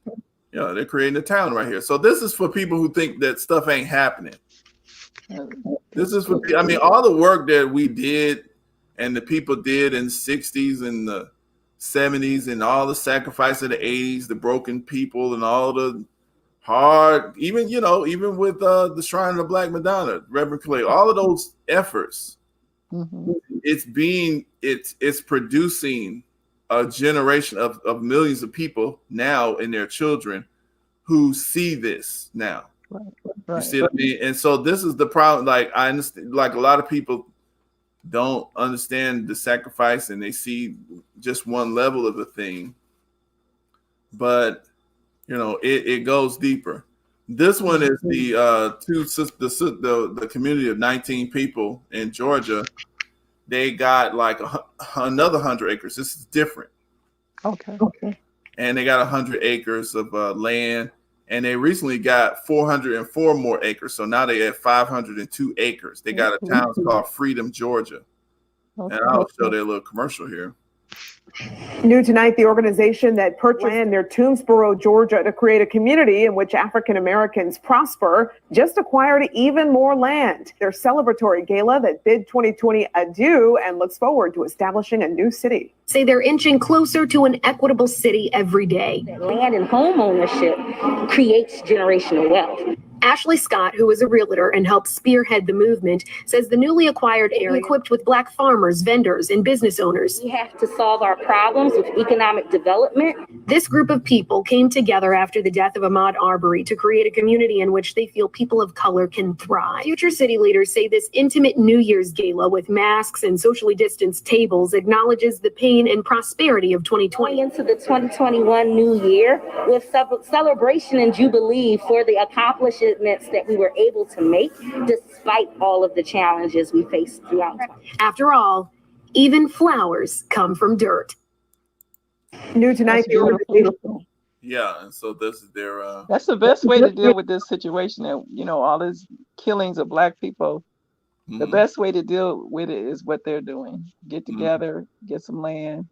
They're creating a town right here. So this is for people who think that stuff ain't happening. This is for, all the work that we did and the people did in the 60s and the 70s and all the sacrifice of the 80s, the broken people and all the hard, even with the Shrine of the Black Madonna, Reverend Clay, all of those efforts, it's producing a generation of millions of people now and their children who see this now. Right. You see what I mean? And so this is the problem. Like, I understand, like, a lot of people don't understand the sacrifice and they see just one level of the thing, but it goes deeper. This one is the community of 19 people in Georgia. They got like another 100 acres. This is different. Okay. And they got 100 acres of land, and they recently got 404 more acres. So now they have 502 acres. They got a town called Freedom, Georgia. And I'll show their little commercial here. New tonight, the organization that purchased land near Toomsboro, Georgia, to create a community in which African Americans prosper, just acquired even more land. Their celebratory gala that bid 2020 adieu and looks forward to establishing a new city. Say they're inching closer to an equitable city every day. Land and home ownership creates generational wealth. Ashley Scott, who is a realtor and helped spearhead the movement, says the newly acquired area equipped with Black farmers, vendors, and business owners. We have to solve our problems with economic development. This group of people came together after the death of Ahmaud Arbery to create a community in which they feel people of color can thrive. Future city leaders say this intimate New Year's gala with masks and socially distanced tables acknowledges the pain and prosperity of 2020. Going into the 2021 new year with celebration and jubilee for the accomplishments that we were able to make despite all of the challenges we faced throughout. After all, even flowers come from dirt. New tonight, the organization. Yeah, and so this is their. That's the best way to deal with this situation. That all these killings of Black people. Mm-hmm. The best way to deal with it is what they're doing. Get together, get some land,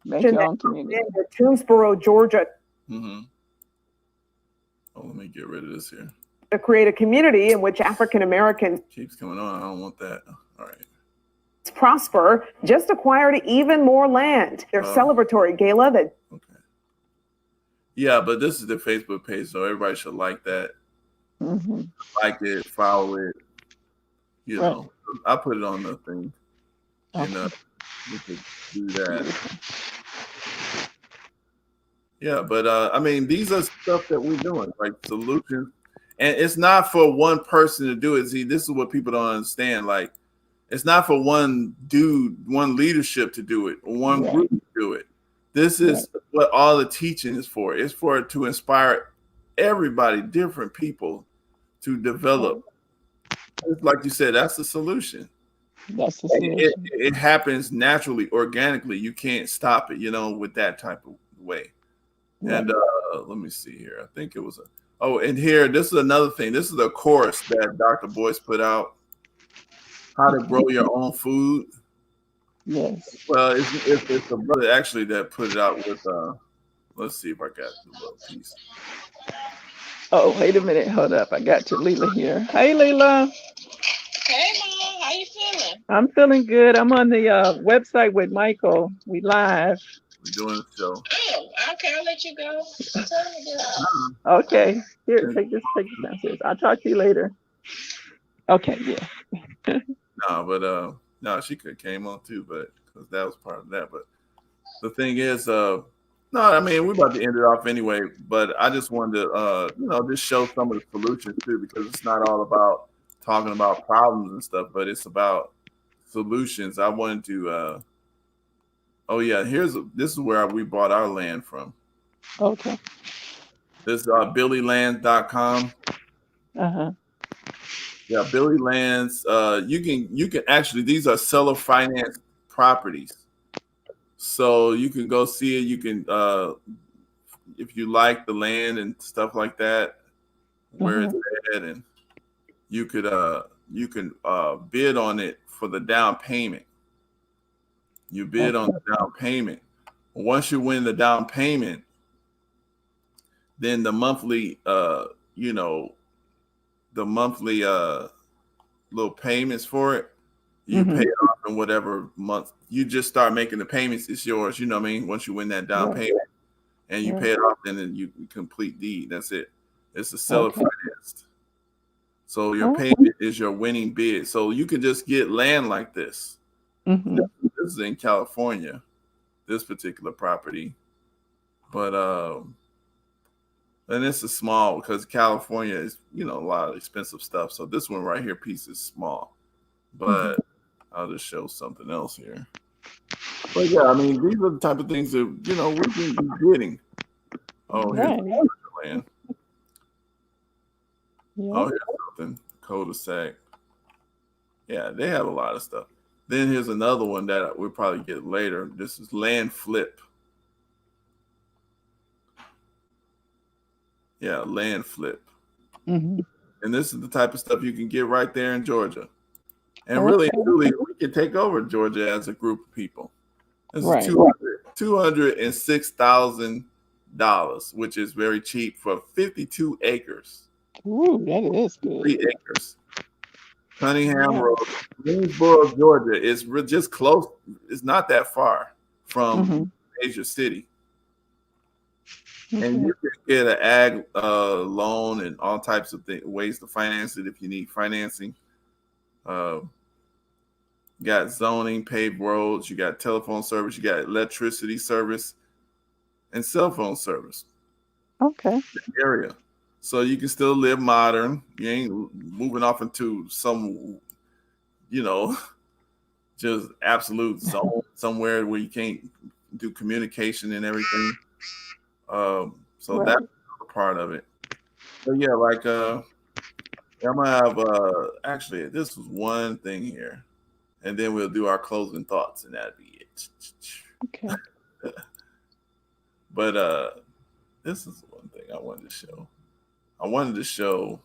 make your own community. Toomsboro, Georgia. Mm-hmm. Oh, let me get rid of this here. To create a community in which African Americans keeps coming on. I don't want that. All right. Prosper, just acquired even more land. Their celebratory gala that. Okay. Yeah, but this is the Facebook page, so everybody should like that. Mm-hmm. Like it, follow it. You know, I put it on the thing, and we could do that. Yeah, but I mean, these are stuff that we're doing, like solutions. And it's not for one person to do it. See, this is what people don't understand. Like, it's not for one dude, one leadership to do it, or one group to do it. This is what all the teaching is for. It's for to inspire everybody, different people, to develop. It's like you said, that's the solution. That's the solution. It happens naturally, organically. You can't stop it, with that type of way. Right. And let me see here. I think it was and here, this is another thing. This is a course that Dr. Boyce put out. How to grow your own food. Yes. Well, it's a brother actually that put it out with. Let's see if I got the little piece. Oh, wait a minute. Hold up. I got Leela here. Hey, Leela. Hey, Mom. How you feeling? I'm feeling good. I'm on the website with Michael. We live. We're doing a show. Oh, okay. I'll let you go. Okay. Here, take this downstairs. I'll talk to you later. Okay. Yeah. No, she could have came on too, but because that was part of that. But the thing is, no, I mean, we're about to end it off anyway. But I just wanted to, just show some of the solutions too, because it's not all about talking about problems and stuff, but it's about solutions. I wanted to. This is where we bought our land from. Okay. This is BillyLands.com. Uh-huh. Yeah, Billy Lands. You can actually, these are seller financed properties. So you can go see it. You can if you like the land and stuff like that, where it's at, and you can bid on it for the down payment. You bid on the down payment. Once you win the down payment, then the monthly little payments for it, you pay it off in whatever month. You just start making the payments. It's yours. You know what I mean? Once you win that down payment and you pay it off, then you complete deed. That's it. It's a seller financed. So your payment is your winning bid. So you can just get land like this. Mm-hmm. This is in California, this particular property. But and this is small because California is, a lot of expensive stuff. So this one right here piece is small. But I'll just show something else here. But yeah, I mean, these are the type of things that, we've been getting. Oh, here's land. Yeah. Oh, here's something. Cul-de-sac. Yeah, they have a lot of stuff. Then here's another one that we'll probably get later. This is Land Flip. Yeah, Land Flip. Mm-hmm. And this is the type of stuff you can get right there in Georgia. And really, we can take over Georgia as a group of people. This is $206,000, which is very cheap for 52 acres. Ooh, that is good. 3 acres. Cunningham Road, Greensboro, Georgia. Is just close. It's not that far from major city. And you can get an ag loan and all types of ways to finance it if you need financing. You got zoning, paved roads, you got telephone service, you got electricity service, and cell phone service. Okay. Area. So you can still live modern. You ain't moving off into some, just absolute zone somewhere where you can't do communication and everything. So that's part of it. So yeah, like I'm gonna have actually this was one thing here, and then we'll do our closing thoughts, and that'd be it. Okay. But this is one thing I wanted to show. I wanted to show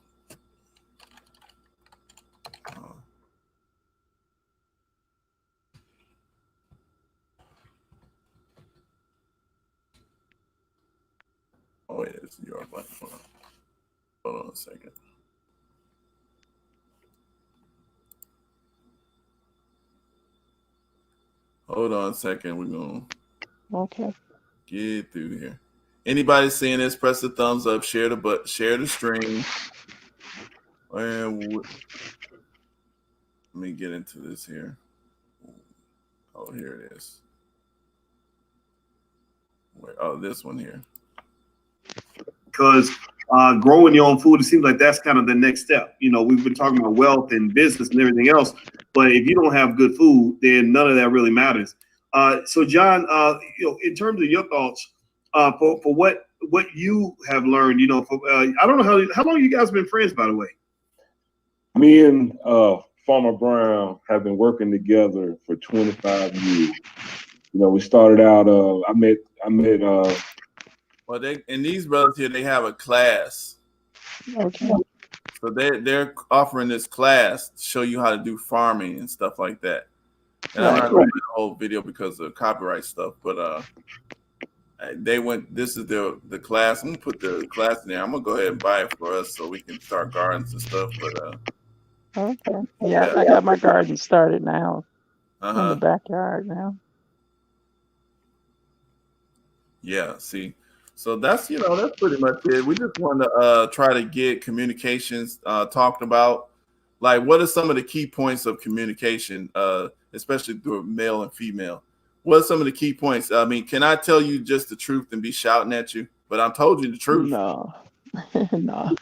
oh wait, it's your button. Hold on a second. Hold on a second. We're gonna get through here. Anybody seeing this? Press the thumbs up. Share the stream. And let me get into this here. Oh, here it is. Wait, oh, this one here. Because growing your own food, it seems like that's kind of the next step. We've been talking about wealth and business and everything else, but if you don't have good food, then none of that really matters. So, John, in terms of your thoughts, for what you have learned, I don't know how long you guys been friends, by the way. Me and Farmer Brown have been working together for 25 years. We started out. I met. Well, these brothers here, they have a class. Okay. So they're offering this class to show you how to do farming and stuff like that. And I'm not going to do the whole video because of copyright stuff, but they went. This is the class. I'm gonna put the class in there. I'm gonna go ahead and buy it for us so we can start gardens and stuff. But okay. Yeah, I got my garden started now. In the backyard now. Yeah. See. So that's that's pretty much it. We just want to try to get communications talked about. Like, what are some of the key points of communication, especially through male and female? What are some of the key points? I mean, can I tell you just the truth and be shouting at you? But I told you the truth. No. No.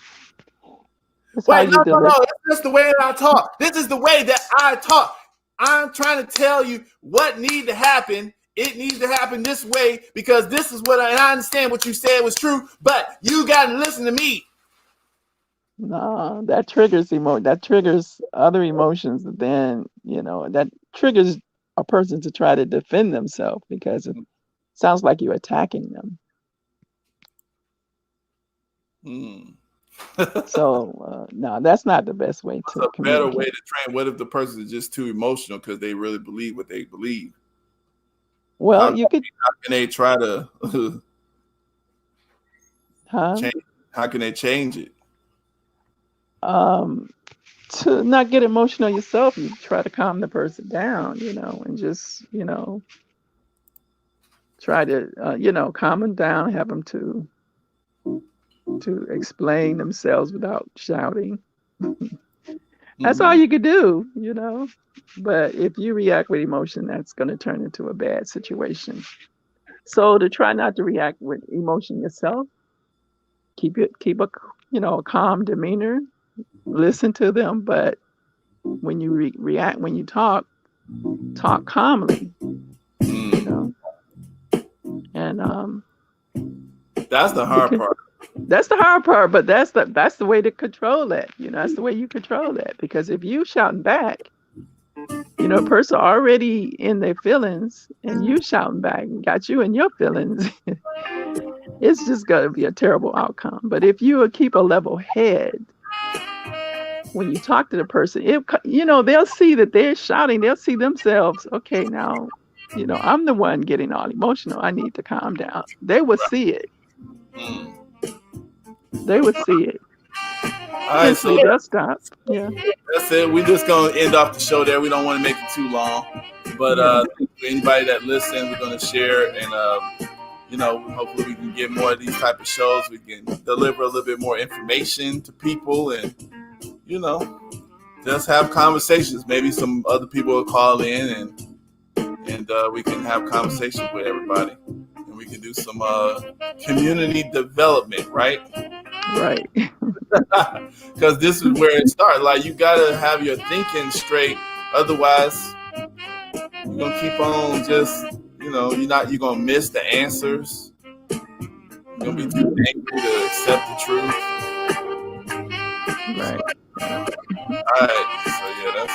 Wait, no. It's just the way that I talk. This is the way that I talk. I'm trying to tell you what needs to happen. It needs to happen this way because this is what I understand what you said was true, but you got to listen to me. No, that triggers that triggers other emotions. Then, that triggers a person to try to defend themselves because it sounds like you're attacking them. So, no, that's not the best way to communicate. A better way to train. What if the person is just too emotional because they really believe what they believe? Well, how can they try to change? How can they change it? To not get emotional yourself, you try to calm the person down, and just, try to, calm them down, have them to explain themselves without shouting. That's all you could do, But if you react with emotion, that's going to turn into a bad situation. So to try not to react with emotion yourself, keep a calm demeanor, listen to them, but when you react, when you talk calmly, and that's the hard part. That's the hard part, but that's the way to control it. That's the way you control that. Because if you shouting back, a person already in their feelings, and you shouting back and got you in your feelings, it's just going to be a terrible outcome. But if you keep a level head when you talk to the person, they'll see that they're shouting. They'll see themselves. Okay, now You know, I'm the one getting all emotional. I need to calm down. They will see it. They will see it. All right, so Eventually they'll stop. Yeah. that's it. We're just gonna end off the show there. We don't want to make it too long, but for anybody that listens, we're gonna share, and you know, hopefully we can get more of these type of shows. We can deliver a little bit more information to people, and you know, just have conversations. Maybe some other people will call in, and we can have conversations with everybody, and we can do some community development, right? Right. Because this is where it starts. Like, you gotta have your thinking straight, otherwise you're gonna keep on just, you know, you're gonna miss the answers. You're gonna be too angry to accept the truth. Right. All right, so yeah, that's